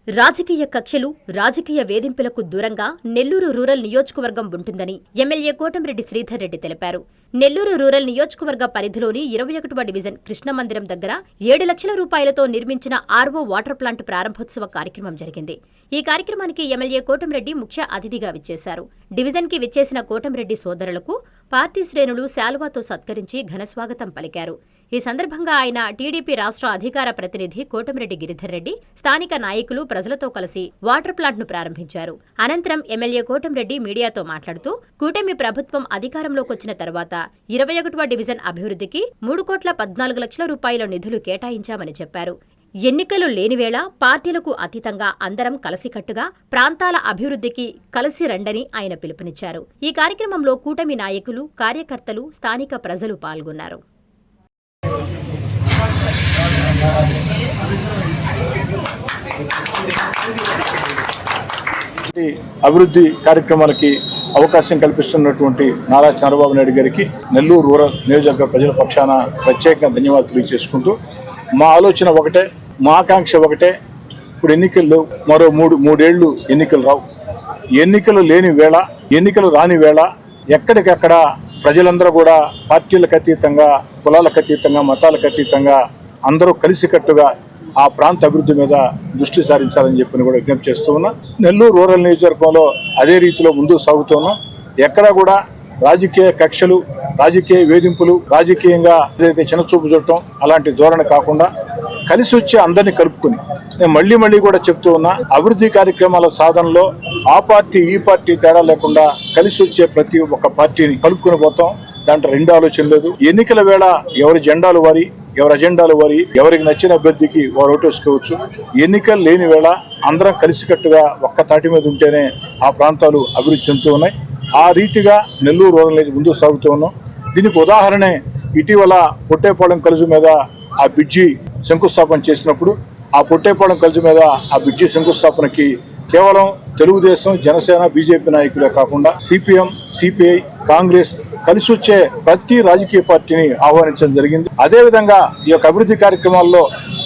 రాజకీయ కక్షలు, రాజకీయ వేధింపులకు దూరంగా నెల్లూరు రూరల్ నియోజకవర్గం ఉంటుందని ఎమ్మెల్యే కోటంరెడ్డి శ్రీధర్ రెడ్డి తెలిపారు. నెల్లూరు రూరల్ నియోజకవర్గ పరిధిలోని 21వ డివిజన్ కృష్ణమందిరం దగ్గర 7 లక్షల రూపాయలతో నిర్మించిన ఆర్వో వాటర్ ప్లాంట్ ప్రారంభోత్సవ కార్యక్రమం జరిగింది. ఈ కార్యక్రమానికి ఎమ్మెల్యే కోటంరెడ్డి ముఖ్య అతిథిగా విచ్చేశారు. డివిజన్కి విచ్చేసిన కోటంరెడ్డి సోదరులకు పార్టీ శ్రేణులు శాలువాతో సత్కరించి ఘనస్వాగతం పలికారు. ఈ సందర్భంగా ఆయన టీడీపీ రాష్ట్ర అధికార ప్రతినిధి కోటంరెడ్డి గిరిధర్ రెడ్డి, స్థానిక నాయకులు ప్రజలతో కలిసి వాటర్ ప్లాంట్ను ప్రారంభించారు. అనంతరం ఎమ్మెల్యే కోటంరెడ్డి మీడియాతో మాట్లాడుతూ, కూటమి ప్రభుత్వం అధికారంలోకొచ్చిన తర్వాత 21వ డివిజన్ అభివృద్ధికి 3,14,00,00,000 రూపాయల నిధులు కేటాయించామని చెప్పారు. ఎన్నికలు లేనివేళ పార్టీలకు అతీతంగా అందరం కలిసికట్టుగా ప్రాంతాల అభివృద్ధికి కలిసి రండని ఆయన పిలుపునిచ్చారు. ఈ కార్యక్రమంలో కూటమి నాయకులు, కార్యకర్తలు, స్థానిక ప్రజలు పాల్గొన్నారు. అభివృద్ధి కార్యక్రమాలకి అవకాశం కల్పిస్తున్నటువంటి నారా చంద్రబాబు నాయుడు గారికి నెల్లూరు రూరల్ నియోజకవర్గ ప్రజల పక్షాన ప్రత్యేకంగా ధన్యవాదాలు తెలియజేసుకుంటూ, మా ఆలోచన ఒకటే, మా ఆకాంక్ష ఒకటే. ఇప్పుడు ఎన్నికల్లో మరో మూడేళ్లు ఎన్నికలు రావు. ఎన్నికలు లేని వేళ, ఎన్నికలు రాని వేళ ఎక్కడికక్కడ ప్రజలందరూ కూడా పార్టీలకు అతీతంగా, కులాలకు అతీతంగా, మతాలకు అతీతంగా అందరూ కలిసికట్టుగా ఆ ప్రాంత అభివృద్ధి మీద దృష్టి సారించాలని చెప్పి కూడా విజ్ఞప్తి చేస్తూ ఉన్నా. నెల్లూరు రూరల్ నియోజకవర్గంలో అదే రీతిలో ముందుకు సాగుతున్నాం. ఎక్కడా కూడా రాజకీయ కక్షలు, రాజకీయ వేధింపులు, రాజకీయంగా ఏదైతే చిన్నచూపు చూడటం అలాంటి ధోరణి కాకుండా కలిసి వచ్చి అందరినీ కలుపుకుని, నేను మళ్ళీ కూడా చెప్తూ ఉన్నా, అభివృద్ధి కార్యక్రమాల సాధనలో ఆ పార్టీ ఈ పార్టీ తేడా లేకుండా కలిసి వచ్చే ప్రతి ఒక్క పార్టీని కలుపుకుని పోతాం. దాంట్లో రెండు ఆలోచన లేదు. ఎన్నికల వేళ ఎవరి జెండాలు వారి, ఎవరి అజెండాలు వారి, ఎవరికి నచ్చిన అభ్యర్థికి వారు ఓటేసుకోవచ్చు. ఎన్నికలు లేని వేళ అందరం కలిసికట్టుగా ఒక్క తాటి మీద ఉంటేనే ఆ ప్రాంతాలు అభివృద్ధి చెందుతూ ఉన్నాయి. ఆ రీతిగా నెల్లూరు రూరల్ ముందుకు సాగుతూ ఉన్నాం. దీనికి ఉదాహరణే ఇటీవల పొట్టేపాళెం కలుజు మీద ఆ బ్రిడ్జి శంకుస్థాపన చేసినప్పుడు, ఆ పొట్టేపాళెం కలుజు మీద ఆ బ్రిడ్జి శంకుస్థాపనకి కేవలం తెలుగుదేశం, జనసేన, బీజేపీ నాయకులే కాకుండా సిపిఎం, సిపిఐ, కాంగ్రెస్ కలిసి వచ్చే ప్రతి రాజకీయ పార్టీని ఆహ్వానించడం జరిగింది. అదేవిధంగా ఈ యొక్క అభివృద్ధి కార్యక్రమాల్లో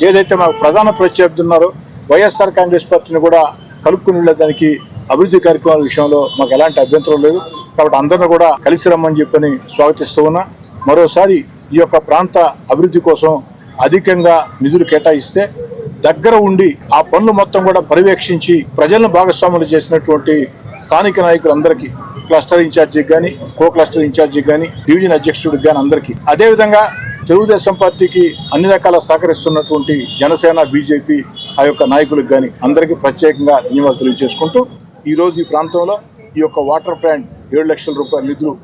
ఏదైతే మాకు ప్రధాన ప్రత్యర్థి ఉన్నారో వైఎస్ఆర్ కాంగ్రెస్ పార్టీని కూడా కలుపుకుని వెళ్ళడానికి అభివృద్ధి కార్యక్రమాల విషయంలో మాకు ఎలాంటి అభ్యంతరం లేదు. కాబట్టి అందరిని కూడా కలిసి రమ్మని చెప్పని స్వాగతిస్తూ ఉన్నా. మరోసారి ఈ యొక్క ప్రాంత అభివృద్ధి కోసం అధికంగా నిధులు కేటాయిస్తే దగ్గర ఉండి ఆ పనులు మొత్తం కూడా పర్యవేక్షించి ప్రజలను భాగస్వాములు చేసినటువంటి స్థానిక నాయకులందరికీ, క్లస్టర్ ఇన్ఛార్జికి కానీ, కో క్లస్టర్ ఇన్ఛార్జికి కానీ, డివిజన్ అధ్యక్షుడికి కానీ అందరికీ, అదేవిధంగా తెలుగుదేశం పార్టీకి అన్ని రకాల సహకరిస్తున్నటువంటి జనసేన, బీజేపీ ఆ యొక్క నాయకులకు కానీ అందరికీ ప్రత్యేకంగా ధన్యవాదాలు తెలియజేసుకుంటూ, ఈరోజు ఈ ప్రాంతంలో ఈ యొక్క వాటర్ ప్లాంట్ 7 లక్షల రూపాయల నిధులు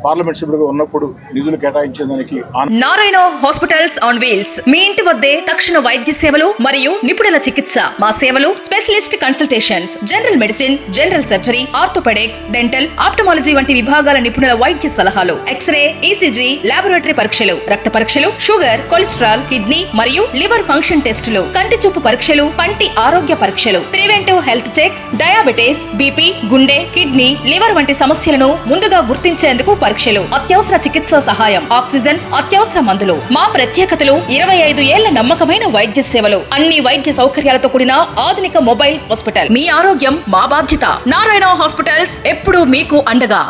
పార్లమెంట్ సభ్యుడిగా ఉన్నప్పుడు నిధులు కేటాయించేదానికి నారాయణ హాస్పిటల్స్ ఆన్ వీల్స్ మీ ఇంటి వద్దే తక్షణ వైద్య సేవలు మరియు నిపుణుల చికిత్స. మా సేవలు specialist consultations, general medicine, general surgery, orthopaedics, dental, ophthalmology వంటి విభాగాల నిపుణుల వైద్య సలహాలు, ఎక్స్రే, ఈసీజీ, లాబొరేటరీ పరీక్షలు, రక్త పరీక్షలు, షుగర్, కొలెస్ట్రాల్, కిడ్నీ మరియు లివర్ ఫంక్షన్ టెస్టులు, కంటి చూపు పరీక్షలు, పంటి ఆరోగ్య పరీక్షలు, preventive health checks, diabetes, BP, గుండె, కిడ్నీ, లివర్ వంటి సమస్యలను ముందుగా గుర్తించేందుకు పరీక్షలు, అత్యవసర చికిత్సా సహాయం, ఆక్సిజన్, అత్యవసర మందులు. మా ప్రత్యేకతలు 25 ఏళ్ల నమ్మకమైన వైద్య సేవలు, అన్ని వైద్య సౌకర్యాలతో కూడిన ఆధునిక మొబైల్ హాస్పిటల్. మీ ఆరోగ్యం మా బాధ్యత. నారాయణ హాస్పిటల్స్ ఎప్పుడూ మీకు అండగా.